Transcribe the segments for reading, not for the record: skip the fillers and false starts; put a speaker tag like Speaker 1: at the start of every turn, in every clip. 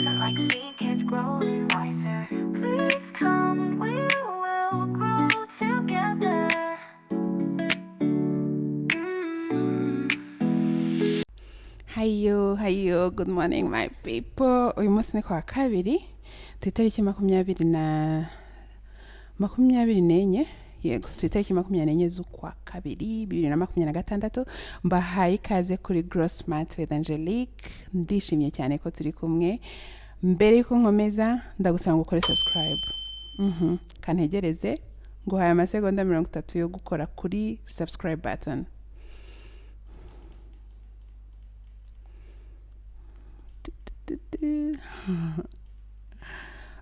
Speaker 1: doesn't like seeing kids growing wiser. Please come, we will grow together.
Speaker 2: Hayo, good morning my people. Uyu munsi ni kwa kabiri, tuitariki 24 yego tuitariki 24 z'ukwa kabiri 2026. Mbahaye ikaze kuri Grow Smart with Angelique. Ndishimye cyane ko turi kumwe. Mbere yuko nkomeza ndagusaba ngo ukore subscribe, kantegereze nguhaye amasegonda 30 yo gukora kuri subscribe button.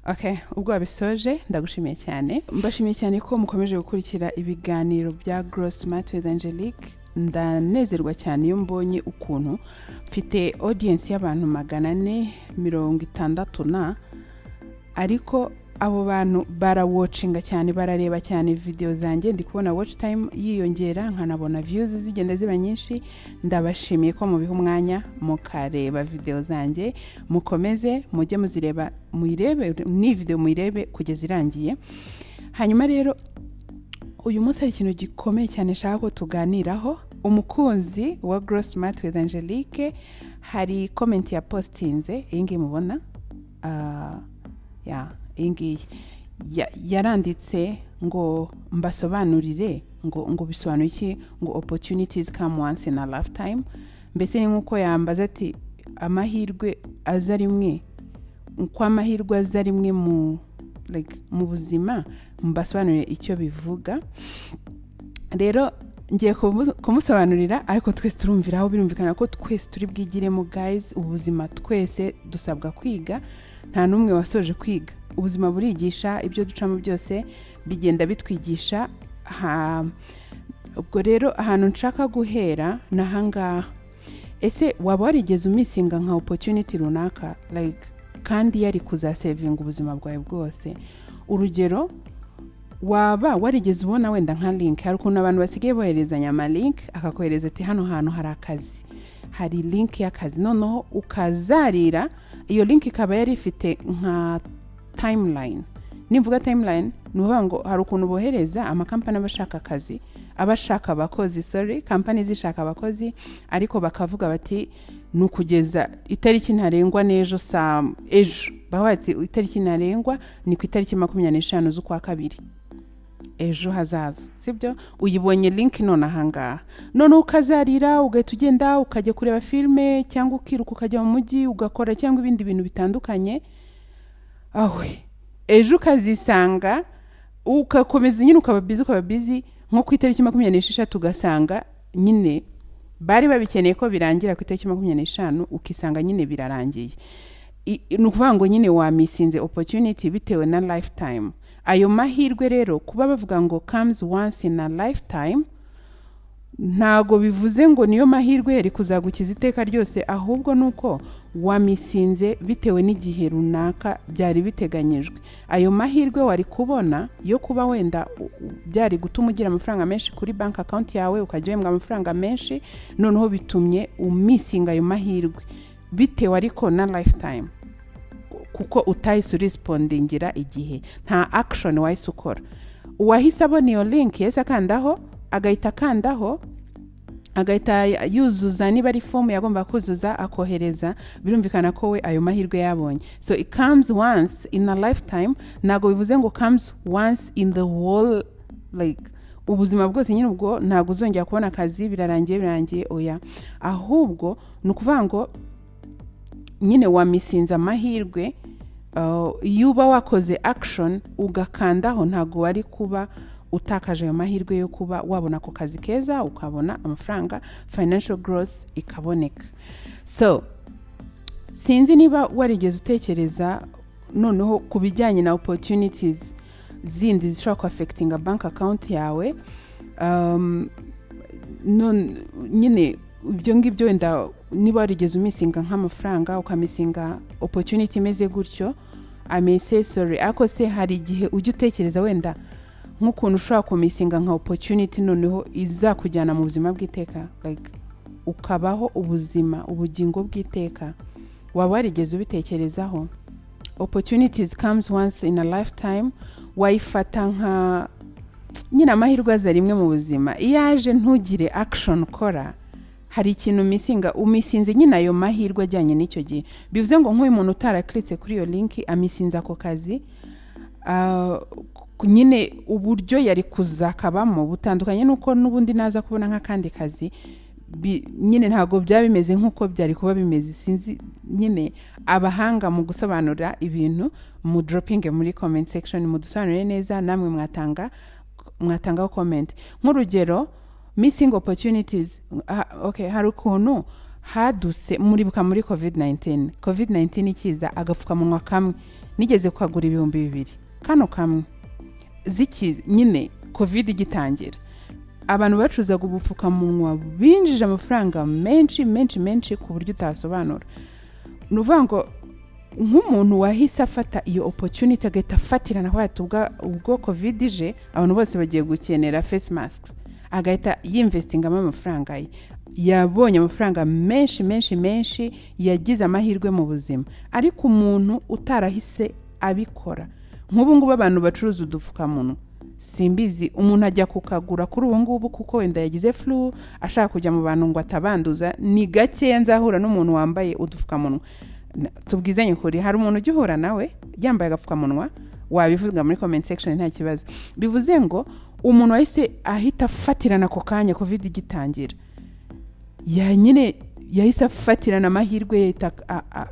Speaker 2: Okay, ubwo wabisoje ndagushimiye cyane. Mbashimiye cyane ko mukomeje gukurikira ibiganiro bya Grow Smart with Angelique. Ndanezerwa cyane iyo mbonye ukuntu mfite audience y'abantu 460 ariko abo bantu barawatchinga cyane, barareba cyane video zanjye. Ndi kubona watch time yiyongera, nkanabona views zigenda ziba nyinshi. Ndabashimiye ko mubiha umwanya mukareba video zanjye. Mukomeze mujye muzireba, muyirebe ni video muyirebe kugeza irangiye. Hanyuma rero uyu munsi hari ikintu gikomeye cyane shaka ko tuganiraho. Umukunzi wa Grow Smart with Angelique hari comment ya postinze, ingi mubona ingi yaranditse ngo mbasobanurire ngo bisobanuye iki ngo opportunities come once in a lifetime. Mbese ni nkuko yambaza ati amahirwe aza rimwe, uko amahirwe aza rimwe mu buzima, mbasobanurire icyo bivuga. Rero ngiye kumusobanurira, ariko twese turumviraho, birumvikana ko twese turi bwigiremo guys. Ubuzima twese dusabwa kwiga, nta numwe wasoje kwiga. Ubuzima burigisha, ibyo ducamo byose bigenda bitwigisha. Ubwo rero ahantu nshaka guhera nahangaha. Ese waba warigeze umisinga nka opportunity runaka kandi yari kuzasevinga ubuzima bwawe bwose? Urugero, waba warigeze ubona wenda nka link, hari ukuntu abantu basigaye boherezanya ama link, akakohereza ati hano hantu hari akazi, hari link y'akazi, noneho ukazarira. Iyo link ikaba yari ifite nka timeline. Nimvuga timeline nuvuga ngo hari ukuntu bohereza amakampani abashaka akazi, abashaka abakozi, company zishaka abakozi, ariko bakavuga bati nukugeza itariki ntarengwa n'ejo ejo, bahati itariki ntarengwa ni ku itariki 25 z'ukwa kabiri ejo hazaza, sibyo? Uyibonye link none ahangaha, none ukazarira ugahita ugenda ukajya kureba filme cyangwa ukiruka ukajya mu mujyi ugakora cyangwa ibindi bintu bitandukanye. Ejo ukazisanga ukakomeza nyine ukaba busy nko ku itariki 26 ugasanga nyine bari babikeneye ko birangira ku itariki 25, ukisanga nyine birarangiye. Nukuvuga ngo nyine wamisinze opportunity bitewe na lifetime. Ayo mahirwe rero kuba bavuga ngo comes once in a lifetime, ntago bivuze ngo niyo mahirwe yari kuzagukiza iteka ryose, ahubwo nuko wamisinze bitewe n'igihe runaka byari biteganyijwe. Ayo mahirwe wari kubona yo kuba wenda byari gutuma ugira amafaranga menshi kuri bank account yawe, ukajyembwa amafaranga menshi, noneho bitumye umisinga ayo mahirwe bitewe ariko na lifetime, kuko utahise respondingira igihe, nta action wahise ukora. Uwahise abona iyo link yese akandaho, agahita yuzuza, niba ari form yagomba kuzuza akohereza, birumvikana ko we ayo mahirwe yabonye. So it comes once in a lifetime, nago bivuze ngo comes once in the whole ubuzima bwose nyine ubwo ntago uzongera kubona akazi birarangiye oya, ahubwo nukuvuga ngo nyine wamisinza amahirwe. Yuba wakoze action ugakandaho, ntago wari kuba utakaje ayo mahirwe yo kuba wabona ko kazi keza, ukabona amafaranga, financial growth ikaboneka. So sinzi niba warigeze utekereza noneho kubijyanye na opportunities zindi zishobora affecting a bank account yawe. Nyine ibyo ngibyo wenda niba warigeze umisinga nk'amafaranga, ukamisinga opportunity imeze gutyo, I may say sorry, ako se hari igihe ujya utekereza wenda nk'ukuntu ushobora kumisinga nka opportunity noneho izakujyana mu buzima bw'iteka, ukabaho ubugingo bw'iteka. waba warigeze ubitekerezaho? Opportunities comes once in a lifetime. Wayifata nka nyine amahirwe aza rimwe mu buzima. Iyo aje ntugire action ukora, hari ikintu umisinze nyine ayo mahirwe ajyanye n'icyo gihe. Bivuze ngo nk'uyu muntu utarakritse kuri iyo link amisinze ako kazi, nyine uburyo yari kuzakabamo butandukanye nuko n'ubundi naza kubona nk'akandi kazi, nyine ntago byaba bimeze nk'uko byari kuba bimeze. Sinzi nyine abahanga mu gusobanura ibintu mu dropping muri comment section, mu dusobanurire neza, namwe mwatanga comment. Nk'urugero missing opportunities, hari ukuntu hadutse muribuka muri covid-19 ikiza agapfukamunwa kamwe nigeze kukagura 2,000 kano kamwe zikiza nyine covid igitangira. Abantu bacuzaga ubupfukamunwa binjije amafaranga menshi ku buryo utasobanura. Nuvuga ngo nk'umuntu wahise afata iyo opportunity agahita afatirana kwati ubwo covid ije abantu bose bagiye gukenera face masks, agahita yinvestingamo amafaranga ye, yabonye amafaranga menshi, yagize amahirwe mu buzima. Ariko umuntu utarahise abikora, nk'ubu ngubu abantu bacuruza udupfukamunwa, simbizi umuntu ajya kukagura kuri ubu ngubu kuko wenda yagize flu ashaka kujya mu bantu ngo atabanduza, ni gake nzahura n'umuntu wambaye udupfukamunwa. Tubwizanye kuri hari umuntu ugihura nawe yambaye agapfukamunwa, wabivuga muri comment section nta kibazo. Bivuze ngo umuntu wahise ahita afatirana ako kanya covid igitangira, nyine yahise afatirana amahirwe,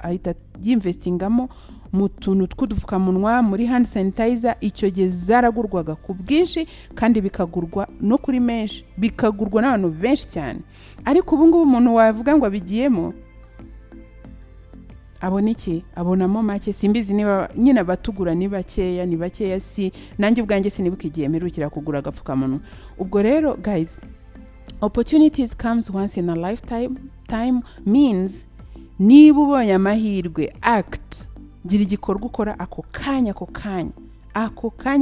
Speaker 2: ahita yinvestingamo mu tuntu tw'udupfukamunwa, muri hand sanitizer. Icyo gihe zaragurwaga ku bwinshi kandi bikagurwa no kuri menshi, bikagurwa n'abantu benshi cyane. Ariko ubu ngubu umuntu wavuga ngo abigiyemo abona iki? Abonamo make. Simbizi niba nyine abatugura ni bakeya, si nanjye ubwanjye sinibuka igihe mperukira kugura agapfukamunwa. Ubwo rero guys, opportunities comes once in a lifetime means niba ubonye amahirwe, act, gira igikorwa ukora ako kanya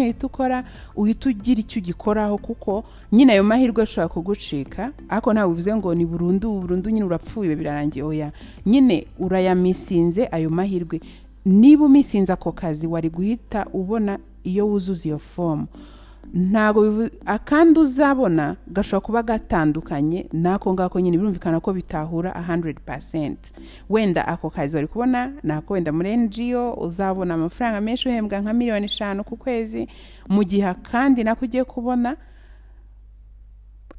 Speaker 2: uhita ukora, uhita ugira icyo ugikoraho, kuko nyine ayo mahirwe ashobora kugucika. Ariko nawe bivuze ngo ni burundu nyine urapfuye birarangiye, oya, nyine urayamisinze ayo mahirwe. Niba umisinze ako kazi wari guhita ubona iyo wuzuza iyo form. Ntago akandi uzabona gashobora kuba gatandukanye nako ngako, nyine birumvikana ko bitahura 100%. Wenda ako kazi wari kubona nako wenda muri NGO uzabona amafaranga menshi, uhembwa nka 5,000,000 ku kwezi, mu gihe kandi nako ugiye kubona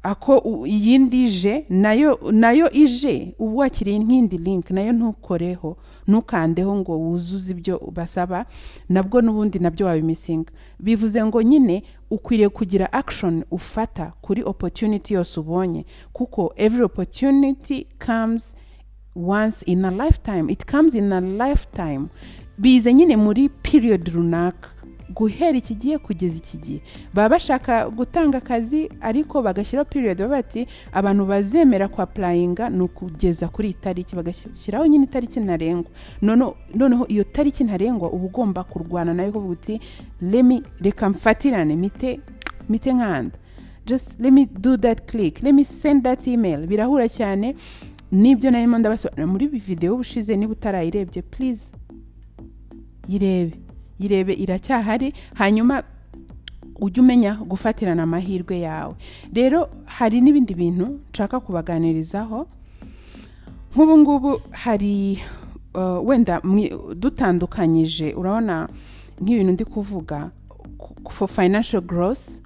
Speaker 2: ako iyindi ije nayo ije ubu wakiriye nk'indi link nayo ntukoreho, ntukandeho ngo wuzuze ibyo basaba, nabwo n'ubundi nabyo wabimisinga. Bivuze ngo nyine ukwiriye kugira action ufata kuri opportunity yose ubonye, kuko every opportunity comes once in a lifetime. It comes in a lifetime. Bize nyine muri period runaka, guhera iki gihe kugeza iki gihe. Baba bashaka gutanga akazi ariko bagashyiraho period, bati abantu bazemera ku applyinga no kugeza kuri itariki, bagashyiraho nyine itariki ntarengwa. Noneho iyo tariki ntarengwa uba ugomba kurwana nayo, kuvuga uti reka mfatirane mite nkanda, just let me do that click, let me send that email. Birahura cyane nibyo narimo ndabasobanura muri video ubushize. Niba utarayirebye please yirebe iracyahari, hanyuma ujye umenya gufatirana amahirwe yawe. Rero hari n'ibindi bintu nshaka kubaganirizaho. Nk'ubu ngubu hari wenda dutandukanyije, urabona nk'ibintu ndi kuvuga for financial growth,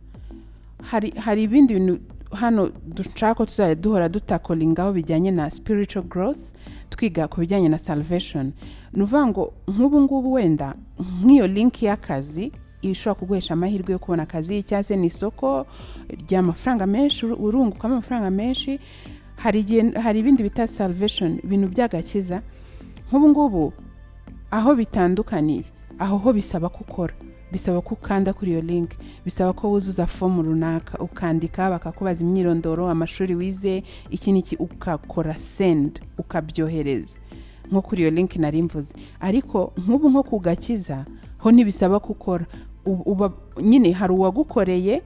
Speaker 2: hari ibindi bintu hano dushaka ko tuzajya duhora dutakolingaho bijyanye na spiritual growth, twiga ku bijyanye na salvation. Nuvuga ngo nk'ubu ngubu wenda nk'iyo link y'akazi ishobora kuguhesha amahirwe yo kubona akazi, cyangwa se n'isoko ry'amafaranga menshi, urungukamo amafaranga menshi. Hari ibindi bita salvation, ibintu by'agakiza. Nk'ubu ngubu aho bitandukaniye, aho ho bisaba gukora, bisaba ko ukanda kuri iyo link, bisaba ko wuzuza form runaka, ukandika, bakakubaza imyirondoro, amashuri wize, iki niki, ukakora send, ukabyohereza nko kuri iyo link nari mvuze. Ariko nk'ubu nko kugakiza ho ntibisaba gukora, nyine hari uwagukoreye,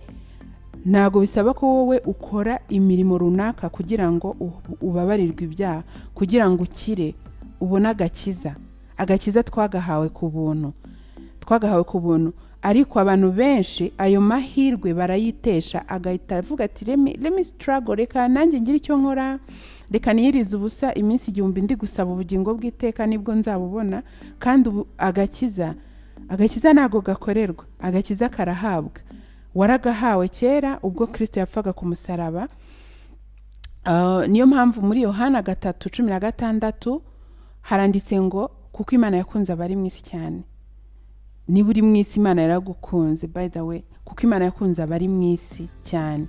Speaker 2: ntago bisaba ko wowe ukora imirimo runaka kugira ngo ubabarirwe ibyaha, kugira ngo ukire. ubona agakiza twagahawe ku buntu ariko abantu benshi ayo mahirwe barayitesha, agahita avuga ati let me struggle, reka nanjye ngira icyo nkora, reka niyirize ubusa iminsi 1000 ndi gusaba ubugingo bw'iteka nibwo nzabubona. Kandi agakiza ntago gakorerwa, agakiza karahabwa, waragahawe kera ubwo Kristo yapfaga ku musaraba. Niyo mpamvu muri Yohana 3:16 haranditse ngo kuko Imana yakunze abari mu isi cyane. Niba uri mu isi Imana yaragukunze, by the way, kuko Imana yakunze abari mu isi cyane,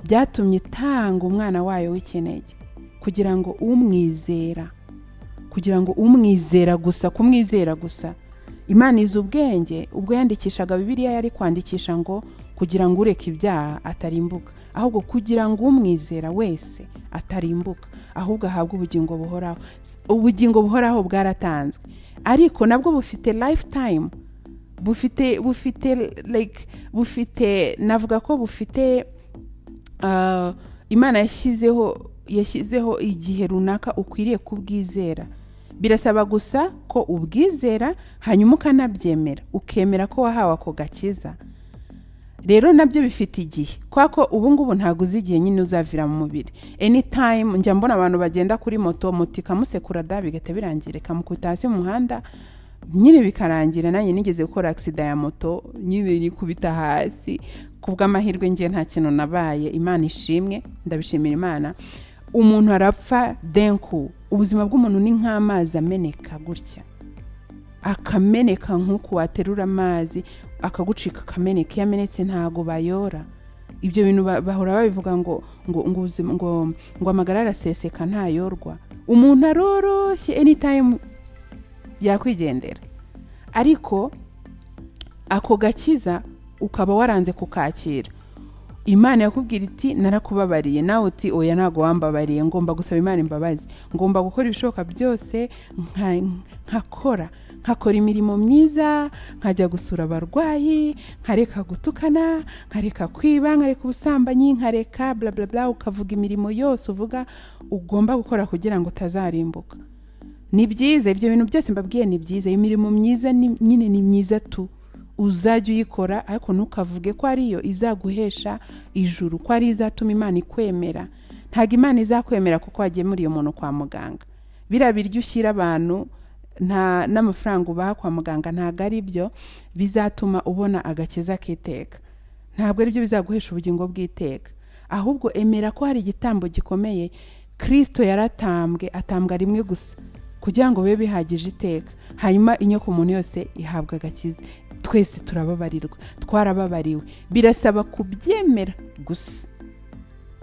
Speaker 2: byatumye itanga umwana wayo w'ikinege kugira ngo umwizera gusa, kumwizera gusa. Imana izi ubwenge, ubwo yandikishaga Bibiliya yari kwandikisha ngo kugira ngo ureke ibyaha atarimbuka, ahubwo kugira ngo umwizera wese atarimbuka, ahubwo ahabwe ubugingo buhoraho. Ubugingo buhoraho bwaratanzwe, ariko nabwo bufite lifetime, bufite navuga ko bufite Imana yashyizeho igihe runaka ukwiriye kubwizera. Birasaba gusa ko ubwizera hanyuma ukanabyemera, ukemera ko wahawe ako gakiza. Rero nabyo bifite igihe, kwako ubu ngubu ntago uzi igihe nyine uzavira mu mubiri. Anytime njya mbona abantu bagenda kuri moto ikamusekura bigahita birangira, ikamukubita hasi mu muhanda nyine bikarangira. Nanjye nigeze gukora accident ya moto nyine nikubita hasi, kubw'amahirwe ngiye nta kintu nabaye, Imana ishimwe, ndabishimira Imana. Umuntu arapfa denku, ubuzima bw'umuntu ni nk'amazi ameneka gutya, akameneka nk'uko waterura amazi akagucika akameneka. Iyo amenetse ntago bayora. Ibyo bintu bahora babivuga ngo amagara araseseka ntayorwa. Umuntu aroroshye anytime yakwigendera, ariko ako gakiza ukaba waranze kukakira. Imana yakubwira iti narakubabariye, nawe uti oya ntago wambabariye, ngomba gusaba Imana imbabazi, ngomba gukora ibishoboka byose, nkakora imirimo myiza, nkajya gusura abarwayi, nkareka gutukana, nkareka kwiba, nkareka ubusambanyi, nkareka bla bla bla, ukavuga imirimo yose uvuga ugomba gukora kugira ngo utazarimbuka. Ni byiza, ibyo bintu byose mbabwiye ni byiza. Imirimo myiza nyine ni myiza tu, uzajya uyikora, ariko ntukavuge ko ariyo izaguhesha ijuru, ko ari izatuma Imana ikwemera. Ntago Imana izakwemera kuko wagemuriye umuntu kwa muganga. Birabiryo ushyira abantu n'amafaranga ubaha kwa muganga, ntago ari byo bizatuma ubona agakiza k'iteka. Ntabwo ari byo bizaguhesha ubugingo bw'iteka, ahubwo emera ko hari igitambo gikomeye Kristo yaratambwe, atambwa rimwe gusa kugira ngo bibe bihagije iteka, hanyuma inyoko umuntu yose ihabwa agakiza. Twese turababarirwa, twarababariwe. Birasaba kubyemera gusa,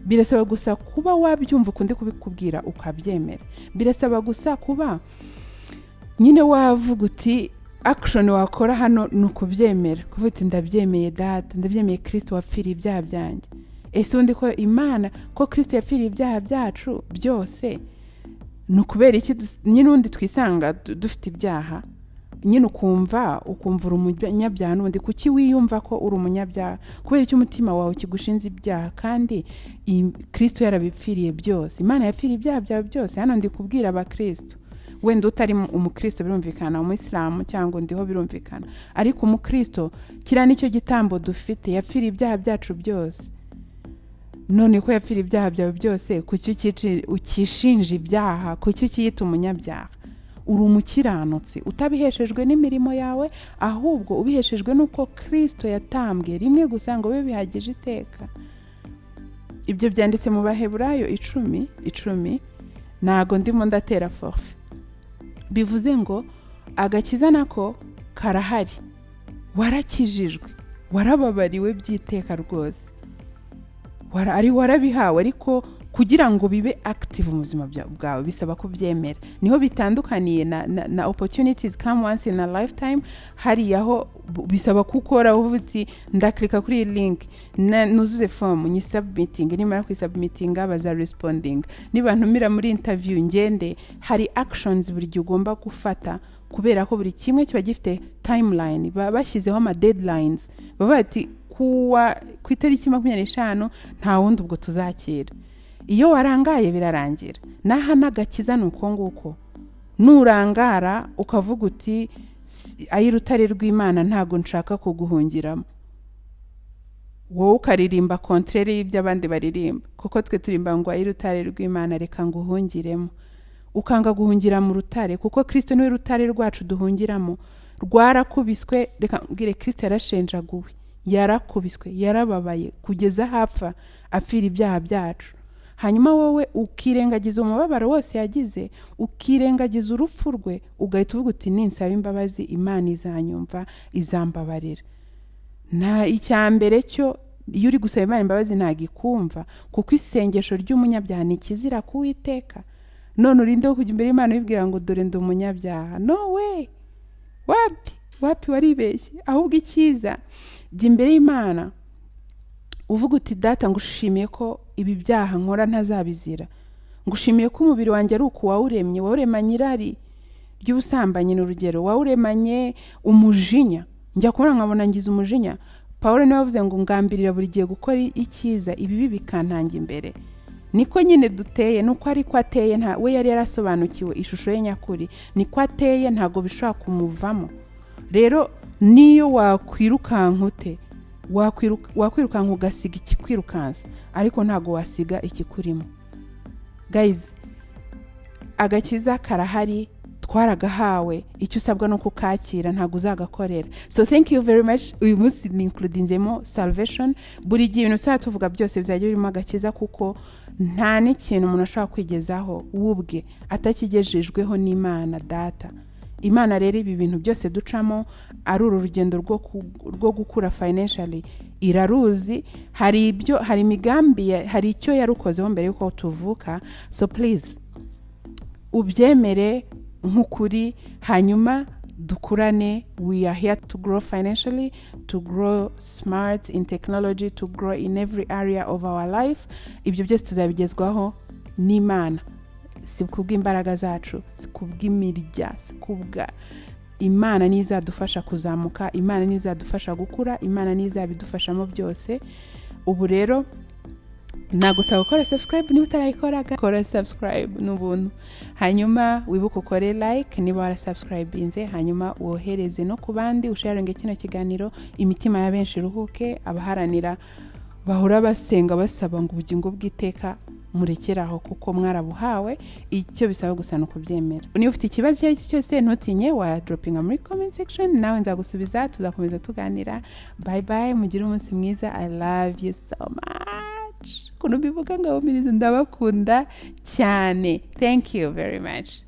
Speaker 2: birasaba gusa kuba wabyumva ukundi kubikubwira ukabyemera. Birasaba gusa kuba nyine wavuga uti action wakora hano ni ukubyemera, kuvuga uti ndabyemeye data, ndabyemeye Kristo wapfiriye ibyaha byanjye. Ese undi ko Imana ko Kristo yapfiriye ibyaha byacu byose, nukubera iki nyine undi twisanga dufite ibyaha? Nyine ukumva uri umunyabyaha, n'undi kuki wiyumva ko uri umunyabyaha? Kubera icyo umutima wawe kigushinze ibyaha, kandi Kristo yarabipfiriye byose. Imana yapfiriye ibyaha byawe byose. Hano ndi kubwira abakristo, wenda utari umukristo birumvikana, umuyisilamu cyangwa ndiho birumvikana, ariko umukristo kira nicyo gitambo dufite, yapfiriye ibyaha byacu byose. None ko yapfiriye ibyaha byawe byose, kuki ukishinja ibyaha? Kuki ukiyita umunyabyaha? Uri umukiranutsi utabiheshejwe n'imirimo yawe, ahubwo ubiheshejwe nuko Kristo yatambwe rimwe gusa ngo bibe bihagije iteka. Ibyo byanditse mu Baheburayo 10:10. Nago ndimo ndatera forfe. Bivuze ngo agakiza nako karahari, warakijijwe, warababariwe by'iteka rwose, warabihawe, ariko kugira ngo bibe active mu buzima bwawe bisaba kubyemera. Niho bitandukaniye na opportunities come once in a lifetime. Hari yaho bisaba gukora uvuti ndaklika kuri link, nuzuze form, ni submitting, nimara kwisubmitting baza responding. Niba ntumira muri interview ngende, hari actions buri gihe ugomba gufata, kubera ko buri kimwe kiba gifite timeline. Bashyizeho ama deadlines, baba bati ku itariki 25 nta wundi ubwo tuzakira. Iyo warangaye birarangira. Naha n'agakiza nuko nguko, nurangara ukavuga uti ay'urutare rw'Imana ntago nshaka kuguhungiramo, wowe ukaririmba kontrere y'ibyo abandi baririmba, kuko twe turimba ngo ay'urutare rw'Imana reka nguhungiremo, ukanga guhungira mu rutare, kuko Kristo niwe rutare rwacu duhungiramo. Rwarakubiswe, reka mbwire, Kristo yarashenjaguwe, yarakubiswe, yarababaye kugeza hapfa, apfira ibyaha byacu. Hanyuma wowe ukirengagiza umubabaro wose yagize, ukirengagiza urupfu rwe, ugahita uvuga uti ninsaba imbabazi Imana izanyumva, izambabarira. Nta icyambere cyo, iyo uri gusaba Imana imbabazi ntagikumva, kuko isengesho ry'umunyabyaha ni kizira kuwiteka. None urinde wo kujya imbere y'Imana wibwira ngo dore ndi umunyabyaha? No way! Wapi waribeshye. Ahubwo icyiza, jya imbere y'Imana uvuga uti data ngushimiye ko ibi byaha nkora ntazabizira, ngushimiye ko umubiri wanjye ari uko wawuremye, wawuremanye irari ry'ubusambanyi, n'urugero wawuremanye umujinya. Njya kubona nkabona ngize umujinya. Pawulo niwe wavuze ngo ngambirira buri gihe gukora icyiza, ibibi bikantanga imbere. Niko nyine duteye, nuko ariko ateye, nta we yari yarasobanukiwe ishusho ye nyakuri, niko ateye, ntago bishobora kumuvamo. Rero niyo wakwirukanka ute, wakwirukanka ugasiga ikikwirukansa, ariko ntago wasiga ikikurimo. Guys, agakiza karahari, twaragahawe, icyo usabwa no kukakira, ntago uzagakorera. So thank you very much. Uyu munsi ni includingemo salvation. Buri gihe ibintu tuba tuvuga byose bizajya birimo agakiza, kuko nta n'ikintu umuntu ashobora kwigezaho wubwe atakigejejweho n'Imana Data. Imana rero ibi bintu byose ducamo, ari uru rugendo rwo gukura financially, iraruzi. Hari imigambi, hari icyo yarukozeho mbere yuko tuvuka. So please ubyemere nk'ukuri, hanyuma dukurane. We are here to grow financially, to grow smart in technology, to grow in every area of our life. Ibyo byose tuzabigezwaho n'Imana, si kubw'imbaraga zacu, si kubw'imirya, si kubwa. Imana niyo izadufasha kuzamuka, Imana niyo izadufasha gukura, Imana niyo izabidufashamo byose. Ubu rero nagusaba gukora subscribe niba utarayikoraga, kora subscribe n'ubuntu. Hanyuma wibuke ukore like niba warasubscribinze, hanyuma wohereze no ku bandi, usharinge kino kiganiro. Imitima ya benshi iruhuke, abaharanira bahora basenga basaba ngo ubugingo bw'iteka murekeraho, kuko mwarabuhawe. Icyo bisaba gusa no kubyemera. Niba ufite ikibazo icyo ari cyo cyose, ntutinye wa droppinga muri comment section, nawe nzagusubiza, tuzakomeza tuganira. Bye bye, mugire umunsi mwiza. I love you so much. Kuno bivuga ngo ndabakunda cyane. Thank you very much.